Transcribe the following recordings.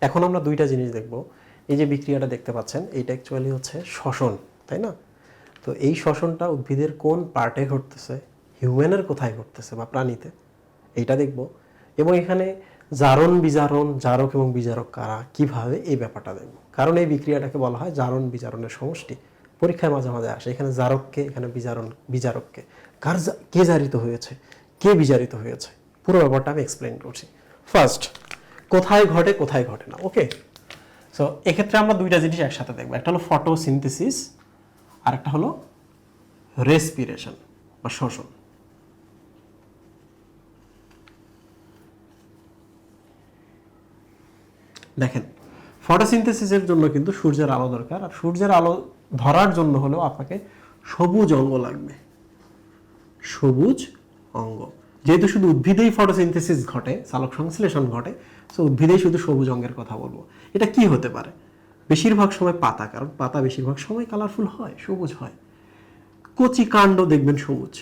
এখন আমরা দুইটা জিনিস দেখব। এই যে বিক্রিয়াটা দেখতে পাচ্ছেন, এইটা অ্যাকচুয়ালি হচ্ছে শ্বসন, তাই না? তো এই শ্বসনটা উদ্ভিদের কোন পার্টে ঘটতেছে, হিউম্যানের কোথায় ঘটতেছে বা প্রাণীতে, এইটা দেখব। এবং এখানে জারণ বিজারণ, জারক এবং বিজারক কারা, কিভাবে, এই ব্যাপারটা দেখব। কারণ এই বিক্রিয়াটাকে বলা হয় জারণ বিজারণের সমষ্টি। পরীক্ষায় মাঝে মাঝে আসে, এখানে জারককে, এখানে বিজারককে, কে জারিত হয়েছে, কে বিজারিত হয়েছে, পুরো ব্যাপারটা আমি এক্সপ্লেইন করছি। ফার্স্ট, কোথায় ঘটে কোথায় ঘটে না। ওকে, সো এক্ষেত্রে আমরা দুইটা জিনিস একসাথে দেখবো। একটা হলো ফটোসিনথেসিস, আর একটা হলো রেসপিরেশন বা শ্বসন। দেখেন, ফটোসিনথেসিসের জন্য কিন্তু সূর্যের আলো দরকার, আর সূর্যের আলো ধরার জন্য হলেও আপনাকে সবুজ অঙ্গ লাগবে। সবুজ অঙ্গ, যেহেতু শুধু উদ্ভিদেই ফটোসিনথেসিস ঘটে, সালোক সংশ্লেষণ ঘটে, সো উদ্ভিদেই শুধু সবুজ অঙ্গের কথা বলবো। এটা কি হতে পারে? বেশিরভাগ সময় পাতা, কারণ পাতা বেশিরভাগ সময় কালারফুল হয়, সবুজ হয়। কচি কাণ্ড দেখবেন সবুজ,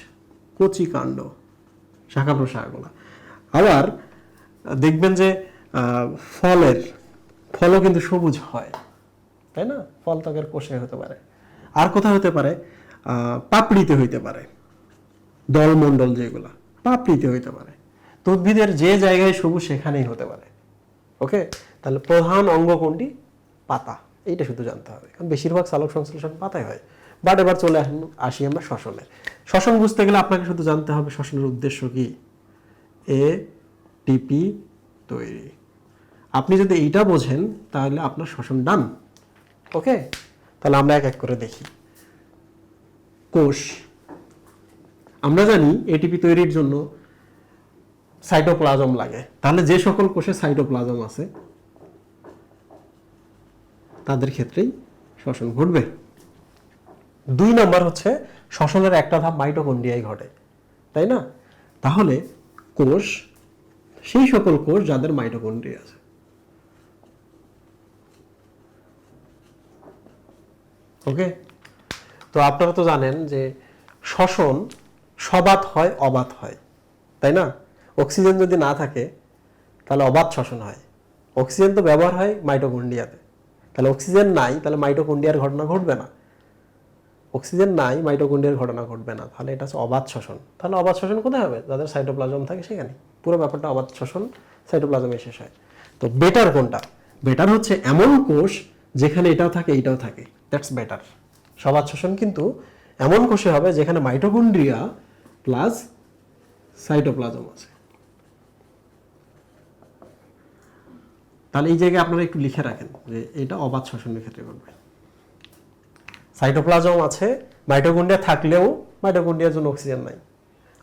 কচি কাণ্ড, শাখা প্রশাখাগুলো। আবার দেখবেন যে ফলও কিন্তু সবুজ হয়, তাই না? ফল ত্বকের কোষে হতে পারে। আর কোথায় হতে পারে? পাপড়িতে হইতে পারে, দলমণ্ডল যেগুলা, পাপড়িতে হইতে পারে। তো উদ্ভিদের যে জায়গায় সবুজ সেখানেই হতে পারে। ওকে, তাহলে প্রধান অঙ্গ কোনটি? পাতা। এইটা শুধু জানতে হবে, কারণ বেশিরভাগ সালোক সংশ্লেষণ পাতায় হয়। বাট এবার চলে আসি আমরা শ্বসনে। শ্বসন বুঝতে গেলে আপনাকে শুধু জানতে হবে শ্বসনের উদ্দেশ্য কি, এটিপি তৈরি। আপনি যদি এইটা বোঝেন তাহলে আপনার শ্বসন ডান। ওকে, তাহলে আমরা এক এক করে দেখি। কোষ, আমরা জানি এটিপি তৈরির জন্য সাইটোপ্লাজম লাগে। তাহলে যে সকল কোষে সাইটোপ্লাজম আছে তাদের ক্ষেত্রেই শ্বসন ঘটবে। 2 নম্বর হচ্ছে শ্বসনের একটা ধাপ মাইটোকন্ড্রিয়ায় ঘটে, তাই না? তাহলে কোষ, সেই সকল কোষ যাদের মাইটোকন্ড্রিয়া আছে। ওকে, তো আপনারা তো জানেন যে শ্বসন সবাত হয়, অবাত হয়, তাই না? অক্সিজেন যদি না থাকে তাহলে অবাত শ্বসন হয়। অক্সিজেন তো ব্যবহার হয় মাইটোকন্ড্রিয়াতে, তাহলে অক্সিজেন নাই, তাহলে মাইটোকন্ড্রিয়ার ঘটনা ঘটবে না। অক্সিজেন নাই, মাইটোকন্ড্রিয়ার ঘটনা ঘটবে না, তাহলে এটা হচ্ছে অবাত শ্বসন। তাহলে অবাত শ্বসন কোথায় হবে? যাদের সাইটোপ্লাজম থাকে সেখানে। পুরো ব্যাপারটা অবাত শ্বসন, সাইটোপ্লাজমে শেষ হয়। তো বেটার কোনটা? বেটার হচ্ছে এমন কোষ যেখানে এটাও থাকে এইটাও থাকে, দ্যাটস বেটার। সবাত শ্বসন কিন্তু এমন কোষে হবে যেখানে মাইটোকন্ড্রিয়া প্লাস সাইটোপ্লাজম আছে। তাহলে এই জায়গায় আপনারা একটু লিখে রাখেন যে এটা অবাত শ্বসনের ক্ষেত্রে ঘটবে। সাইটোপ্লাজম আছে, মাইটোকন্ড্রিয়া থাকলেও মাইটোকন্ড্রিয়ার জন্য অক্সিজেন নাই,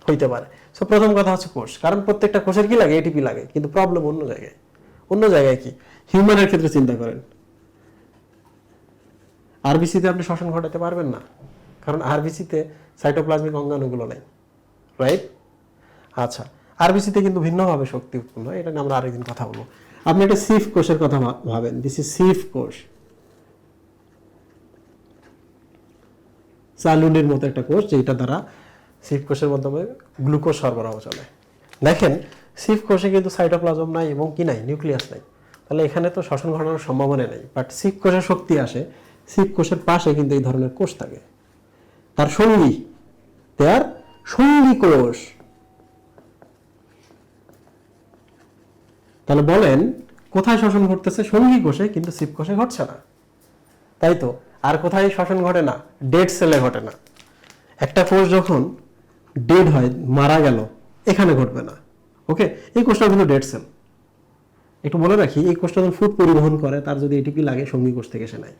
হইতে পারে। সো প্রথম কথা হচ্ছে কোষ, কারণ প্রত্যেকটা কোষের কি লাগে? এটিপি লাগে। কিন্তু প্রবলেম অন্য জায়গায়। অন্য জায়গায় কি? হিউম্যানের ক্ষেত্রে চিন্তা করেন, আরবিসিতে আপনি শ্বসন ঘটাতে পারবেন না, কারণ আরবিসিতে সাইটোপ্লাজমিক অঙ্গাণুগুলো নাই, রাইট? আচ্ছা, আরবিসিতে কিন্তু ভিন্নভাবে শক্তি উৎপন্ন হয়, এটা নিয়ে আমরা আরেকদিন কথা বলবো। আপনি একটা সিফ কোষের কথা ভাবেন, দিস ইজ সিফ কোষ, চালুনির মতো একটা কোষ, যেটা দ্বারা সিফ কোষের মাধ্যমে গ্লুকোজ সরবরাহ চলে। দেখেন, সিফ কোষে কিন্তু সাইটোপ্লাজম নাই এবং কি নাই? নিউক্লিয়াস নাই। তাহলে এখানে তো শ্বসন ঘটানোর সম্ভাবনা নেই। বাট সিফ কোষের শক্তি আসে, সিফ কোষের পাশে কিন্তু এই ধরনের কোষ থাকে, তার সঙ্গী, তার সঙ্গী কোষ। তাহলে বলেন কোথায় শ্বসন ঘটতেছে? সঙ্গী কোষে, কিন্তু সিফ কোষে ঘটছে না, তাই তো। আর কোথায় শ্বসন ঘটে না? ডেড সেলে ঘটে না। একটা কোষ যখন ডেড হয়, মারা গেল, এখানে ঘটবে না। ওকে, এই কোষটা কিন্তু ডেড সেল। একটু বলে রাখি, এই কোষটা যখন ফুড পরিবহন করে, তার যদি এটিপি লাগে সঙ্গী কোষ থেকে সে নেয়।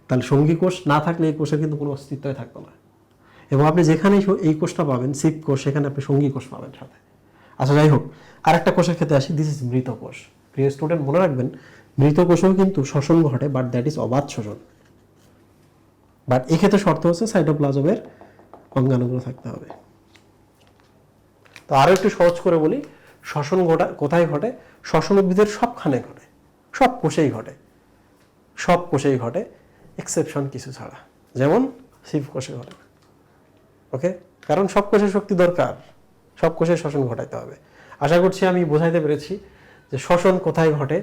তাহলে সঙ্গী কোষ না থাকলে এই কোষের কিন্তু কোনো অস্তিত্বই থাকতো না। এবং আপনি যেখানে এই কোষটা পাবেন, সিপ কোষ, সেখানে আপনি সঙ্গী কোষ পাবেন সাথে। আচ্ছা, যাই হোক, আরেকটা কোষের ক্ষেত্রে আসি, দিস ইজ মৃত কোষ। প্রিয় স্টুডেন্ট, মনে রাখবেন, মৃত কোষেও কিন্তু শ্বসন ঘটে, বাট দ্যাট ইজ অবাধ শ্বসন। বাট এক্ষেত্রে শর্ত হচ্ছে সাইটোপ্লাজমের অঙ্গাণুগুলো থাকতে হবে। তো আরো একটু সহজ করে বলি, শ্বসন কোথায় ঘটে? শ্বসন উদ্ভিদের সবখানে ঘটে, সব কোষেই ঘটে, সব কোষেই ঘটে, এক্সেপশন কিছু ছাড়া, যেমন সিভ কোষে ঘটে না। ওকে, কারণ সব কোষের শক্তি দরকার, সব কোষের শ্বসন ঘটাইতে হবে। আশা করছি আমি বোঝাইতে পেরেছি যে শ্বসন কোথায় ঘটে,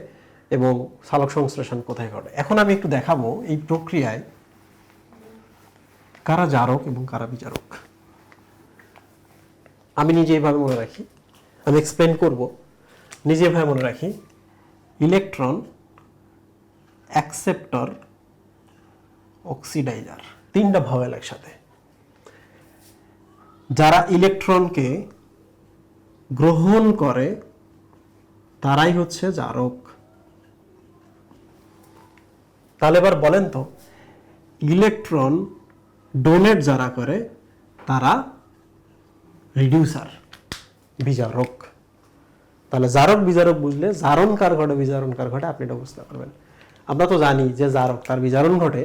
এবং সালোক সংশ্লেষণ কোথায় ঘটে। এখন আমি একটু দেখাবো এই প্রক্রিয়ায় কারা জারক এবং কারা বিজারক। আমি নিজে এইভাবে মনে রাখি, আমি এক্সপ্লেন করব, নিজে এভাবে মনে রাখি। ইলেকট্রন, অ্যাকসেপ্টর, অক্সিডাইজার, তিনটা ভাওয়েল একসাথে। যারা ইলেকট্রনকে গ্রহণ করে তারাই হচ্ছে জারক। তাহলে এবার বলেন তো, ইলেকট্রন ডোনেট যারা করে তারা রিডিউসার, বিজারক। তাহলে জারক বিজারক বুঝলে জারণ কার ঘটে বিজারণ কার ঘটে আপনি এটা বুঝতে পারবেন। আমরা তো জানি যে জারক তার বিজারণ ঘটে,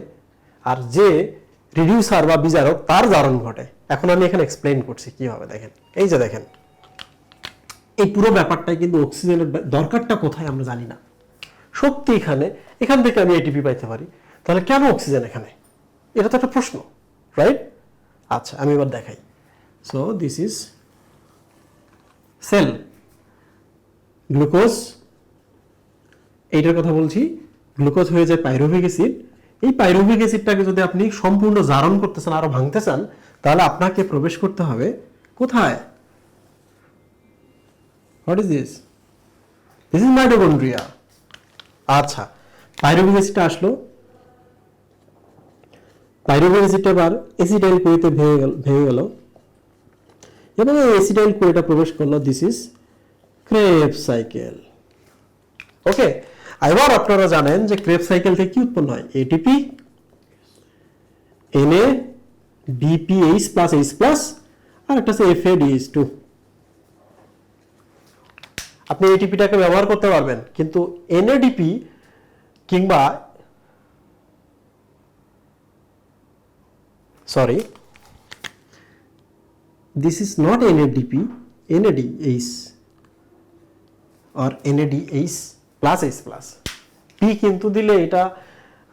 আর যে রিডিউসার বা বিজারক তার জারণ ঘটে। এখন আমি এখানে এক্সপ্লেইন করছি কিভাবে। দেখেন, এই যে দেখেন, এই পুরো ব্যাপারটাই কিন্তু অক্সিজেনের দরকারটা কোথায় আমরা জানি না। সত্যি এখান থেকে আমি এটিপি পাইতে পারি, তাহলে কেন অক্সিজেন এখানে? এটা তো একটা প্রশ্ন, রাইট? আচ্ছা, আমি এবার দেখাই। So this is sell, glucose, এইটার কথা বলছি। গ্লুকোজ হয়ে যায় পাইরুভিক অ্যাসিড। এই পাইরুভিক অ্যাসিডটাকে যদি আপনি সম্পূর্ণ জারণ করতে চান, আরো ভাঙতে চান, তাহলে আপনাকে প্রবেশ করতে হবে কোথায়? What is this? This is mitochondria. আচ্ছা, পাইরুভিক অ্যাসিডটা আসলো, পাইরুভিক অ্যাসিডটা এবার অ্যাসিটাইল কোয়েতে ভেঙে গেল এবং এই অ্যাসিটাইল কোয়েটা প্রবেশ করলো। This is Krebs cycle. Okay, এবার আপনারা জানেন যে ক্রেবস সাইকেল থেকে কি উৎপন্ন হয়? ATP, Na, DPH plus H plus, আর একটা হচ্ছে FADH2। আপনি এটিপিটাকে ব্যবহার করতে পারবেন, কিন্তু NADP কিংবা sorry, this is not NADP, NADH or NADH plus H plus. P কিন্তু দিলে এটা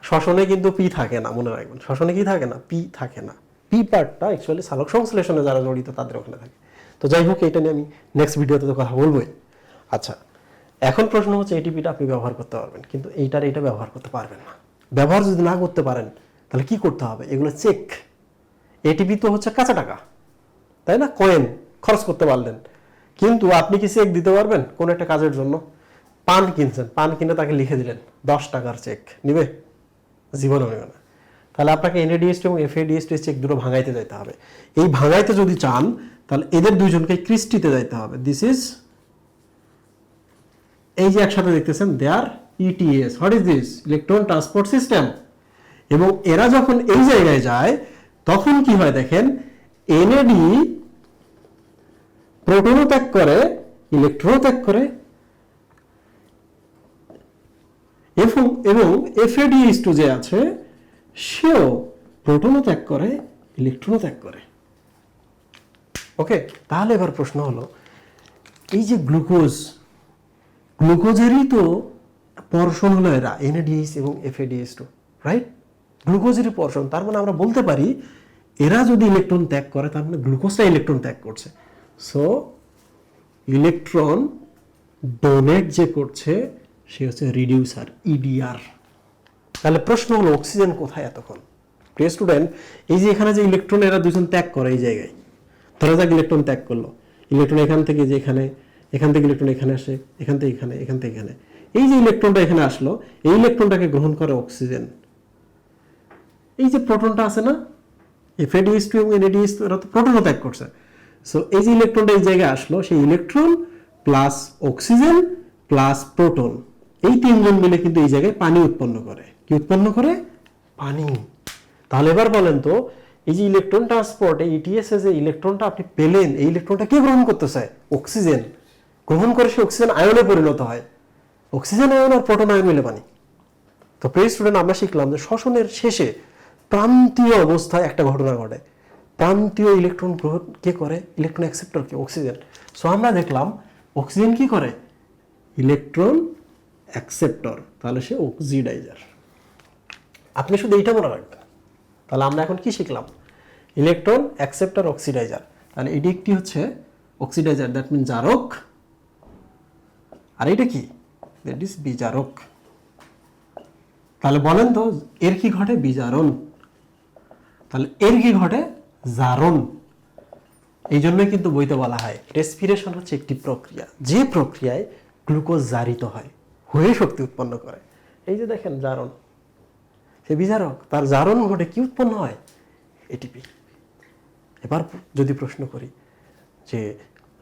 শ্বসনে কিন্তু পি থাকে না, মনে রাখবেন। শ্বসনে কি থাকে না? পি থাকে না। পি পার্টটা অ্যাকচুয়ালি সালোক সংশ্লেষণে যারা জড়িত তাদের ওখানে থাকে। তো যাই হোক, এটা নিয়ে আমি নেক্সট ভিডিওতে তো কথা বলবোই। আচ্ছা, এখন প্রশ্ন হচ্ছে এটিপিটা আপনি ব্যবহার করতে পারবেন, কিন্তু এইটা ব্যবহার করতে পারবেন না। ব্যবহার যদি না করতে পারেন তাহলে কি করতে হবে? এগুলো চেক। এটিপি তো হচ্ছে কাঁচা টাকা, তাই না? কয়েন খরচ করতে পারলেন, কিন্তু আপনি কি চেক দিতে পারবেন কোন একটা কাজের জন্য? পান কিনছেন, পান কিনে তাকে লিখে দিলেন 10 টাকার চেক, নিবে? জীবন হবে না। তাহলে আপনাকে NADH2 এবং FADH2 চেক দুটো ভাঙাইতে যাইতে হবে। এই ভাঙাইতে যদি চান তাহলে এদের দুইজনকে ক্রিস্টিতে যাইতে হবে। দিস ইজ, এই যে একসাথে দেখতেছেন, দেয়ার ETS। What is this? Electron transport system. এবং এরা যখন এই জায়গায় যায় তখন কি হয় দেখেন, NAD প্রোটনও ত্যাগ করে, ইলেকট্রনও ত্যাগ করে, এবং FADH2 যে আছে সেও প্রোটনও ত্যাগ করে, ইলেকট্রনও ত্যাগ করে। ওকে, তাহলে এবার প্রশ্ন হলো, এই যে গ্লুকোজেরই তো পর্ষণ হলো এরা, NADH এবং FADH2, রাইট? গ্লুকোজেরই পর্ষণ। তার মানে আমরা বলতে পারি এরা যদি ইলেকট্রন ত্যাগ করে তার মানে গ্লুকোজটা ইলেকট্রন ত্যাগ করছে। সো ইলেকট্রন ডোনেট যে করছে সে হচ্ছে রিডিউসার, EDR। তাহলে প্রশ্ন হলো অক্সিজেন কোথায় এতক্ষণ? প্রিয় স্টুডেন্ট, এই যে এখানে যে ইলেকট্রন এরা দুজন ত্যাগ করে এই জায়গায়, ধরা যাক ইলেকট্রন ত্যাগ করলো, ইলেকট্রন এখান থেকে যে এখান থেকে ইলেকট্রন এখানে আসে, এখান থেকে এখানে, এখান থেকে এখানে, এই যে ইলেকট্রনটা এখানে আসলো, এই ইলেকট্রনটাকে গ্রহণ করে অক্সিজেন। এই যে প্রোটনটা আছে না, FADH2 এবং NADH2, এরা তো প্রোটনও ত্যাগ করছে। সো এই যে ইলেকট্রনটা এই জায়গায় আসলো, সেই electron plus oxygen plus proton, এই তিনজন মিলে কিন্তু এই জায়গায় পানি উৎপন্ন করে। কি উৎপন্ন করে? পানি। তাহলে এবার বলেন তো, এই যে ইলেকট্রন ট্রান্সপোর্ট, এই ETS এ যে ইলেকট্রনটা আপনি পেলেন, এই ইলেকট্রনটা কে গ্রহণ করতেছে? অক্সিজেন। গ্রহণ করে সে অক্সিজেন আয়নে পরিণত হয়। অক্সিজেন আয়ন আর প্রোটন আয়ন মিলে পানি। তো প্রিয় স্টুডেন্ট, আমরা শিখলাম যে শ্বসনের শেষে প্রান্তীয় অবস্থায় একটা ঘটনা ঘটে। প্রান্তীয় ইলেকট্রন গ্রহণ কে করে? ইলেকট্রন অ্যাকসেপ্টর কে? অক্সিজেন। সো আমরা দেখলাম অক্সিজেন কি করে? ইলেকট্রন অ্যাকসেপ্টর, তাহলে সে অক্সিডাইজার। আপনি শুধু এইটা মনে রাখবেন। তাহলে আমরা এখন কি শিখলাম? Electron acceptor, oxidiser. তাহলে এটি একটি হচ্ছে অক্সিডাইজার, দ্যাট মিন জারক, আর এটা কি? দ্যাট ইজ বিজারক। তাহলে বলেন তো এর কি ঘটে? বিজারণ। তাহলে এর কি ঘটে? জারণ। এই জন্যই কিন্তু বইতে বলা হয় রেসপিরেশন হচ্ছে একটি প্রক্রিয়া, যে প্রক্রিয়ায় গ্লুকোজ জারিত হয়, হয়ে শক্তি উৎপন্ন করে। এই যে দেখেন জারণ, সে বিজারক, তার জারণ ঘটে, কি উৎপন্ন হয়? এটিপি। এবার যদি প্রশ্ন করি যে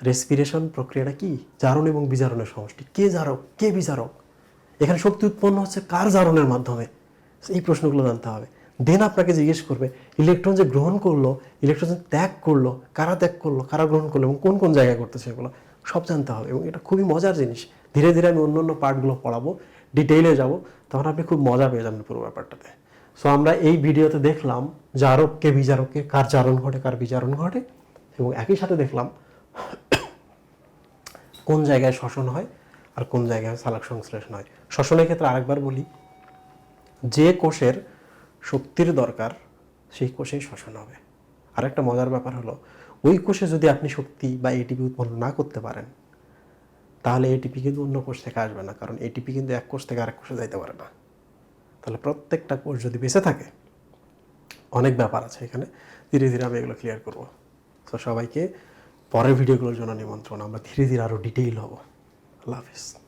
রেসপিরেশন প্রক্রিয়াটা কি? জারণ এবং বিজারণের সমষ্টি। কে জারক, কে বিজারক? এখানে শক্তি উৎপন্ন হচ্ছে কার জারণের মাধ্যমে? এই প্রশ্নগুলো জানতে হবে। দেন আপনাকে জিজ্ঞেস করবে ইলেকট্রন যে গ্রহণ করলো, ইলেকট্রন যে ত্যাগ করলো, কারা ত্যাগ করলো, কারা গ্রহণ করলো এবং কোন কোন জায়গায় করতেছে, এগুলো সব জানতে হবে। এবং এটা খুবই মজার জিনিস। ধীরে ধীরে আমি অন্য অন্য পার্টগুলো পড়াবো, ডিটেইলে যাব, তখন আপনি খুব মজা পেয়ে যাবেন পুরো ব্যাপারটাতে। সো আমরা এই ভিডিওতে দেখলাম জারককে বিজারককে, কার জারণ ঘটে কার বিজারণ ঘটে, এবং একই সাথে দেখলাম কোন জায়গায় শ্বসন হয় আর কোন জায়গায় সালোক সংশ্লেষণ হয়। শ্বসনের ক্ষেত্রে আরেকবার বলি, যে কোষের শক্তির দরকার সেই কোষেই শ্বসন হবে। আর একটা মজার ব্যাপার হলো, ওই কোষে যদি আপনি শক্তি বা এটিপি উৎপন্ন না করতে পারেন, তাহলে এটিপি কিন্তু অন্য কোষ থেকে আসবে না, কারণ এটিপি কিন্তু এক কোষ থেকে আরেক কোষে যাইতে পারে না। তাহলে প্রত্যেকটা কোষ যদি বেঁচে থাকে, অনেক ব্যাপার আছে এখানে, ধীরে ধীরে আমি এগুলো ক্লিয়ার করবো। তো সবাইকে পরের ভিডিওগুলোর জন্য নিমন্ত্রণ। আমরা ধীরে ধীরে আরও ডিটেইল হব। আল্লাহ হাফিজ।